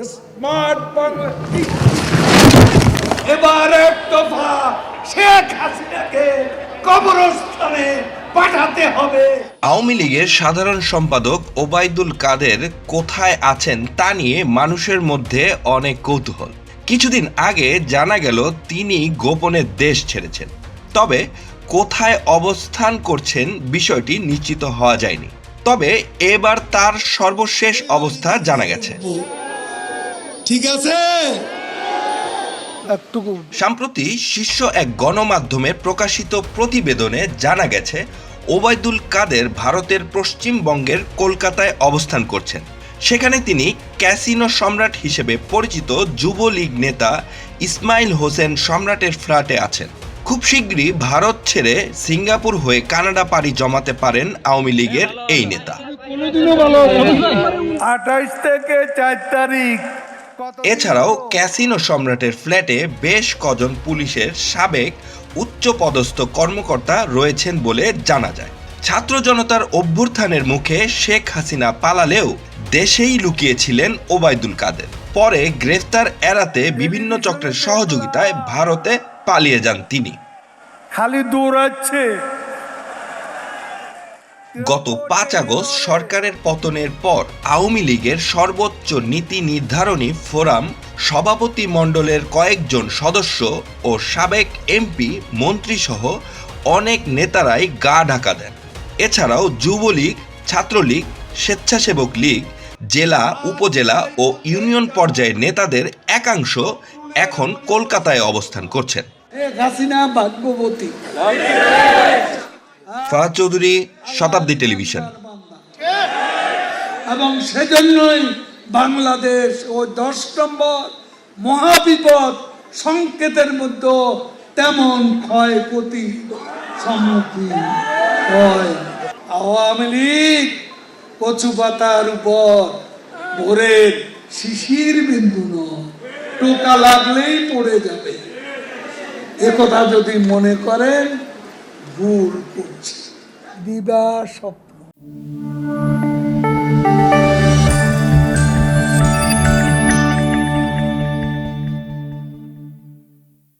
Smart Bangladesh. এবার এক দফা শেখ হাসিনাকে কবরস্থানে পাঠাতে হবে। আওয়ামী লীগের সাধারণ সম্পাদক ওবায়দুল কাদের কোথায় আছেন তা নিয়ে মানুষের মধ্যে অনেক কৌতূহল। কিছুদিন আগে জানা গেল তিনি গোপনে দেশ ছেড়েছেন, তবে কোথায় অবস্থান করছেন বিষয়টি নিশ্চিত হওয়া যায়নি। তবে এবার তার সর্বশেষ অবস্থা জানা গেছে। ঠিক আছে। সম্প্রতি শীর্ষ এক গণমাধ্যমে প্রকাশিত প্রতিবেদনে জানা গেছে ওবায়দুল কাদের ভারতের পশ্চিমবঙ্গের কলকাতায় অবস্থান করছেন। সেখানে তিনি ক্যাসিনো সম্রাট হিসেবে পরিচিত যুবলীগ নেতা ইসমাইল হোসেন সম্রাটের ফ্ল্যাটে আছেন। খুব শীঘ্রই ভারত ছেড়ে সিঙ্গাপুর হয়ে কানাডা পাড়ি জমাতে পারেন আওয়ামী লীগের এই নেতা। 28 থেকে 4 তারিখ। এছাড়াও ক্যাসিনো সম্রাটের ফ্ল্যাটে বেশ কজন পুলিশের সাবেক উচ্চপদস্থ কর্মকর্তা রয়েছেন বলে জানা যায়। ছাত্র জনতার অভ্যুত্থানের মুখে শেখ হাসিনা পালালেও দেশেই লুকিয়েছিলেন ওবায়দুল কাদের। পরে গ্রেফতার এড়াতে বিভিন্ন চক্রের সহযোগিতায় ভারতে পালিয়ে যান তিনি। খালি দৌড়াচ্ছে। গত 5 আগস্ট সরকারের পতনের পর আওয়ামী লীগের সর্বোচ্চ নীতি নির্ধারণী ফোরাম সভাপতি মণ্ডলের কয়েকজন সদস্য ও সাবেক এমপি মন্ত্রীসহ অনেক নেতারাই গা ঢাকা দেন। এছাড়াও যুবলীগ, ছাত্রলীগ, স্বেচ্ছাসেবক লীগ, জেলা, উপজেলা ও ইউনিয়ন পর্যায়ের নেতাদের একাংশ এখন কলকাতায় অবস্থান করছেন। হাসিনা ভাগ্যবতী। ফাহাদ চৌধুরী, শতাব্দী টেলিভিশন। এবং সেজন্যই বাংলাদেশ ও 10 নম্বর মহাবিপদ সংকেতের মধ্যে তেমন ক্ষয়ক্ষতি সম্মুখীন হয়। আওয়ামী লীগ কচু পাতার উপর ভোরের শিশির বিন্দু নয়, টোকা লাগলেই পড়ে যাবে। একথা যদি মনে করেন ভুল করছি। দিবা স্বপ্ন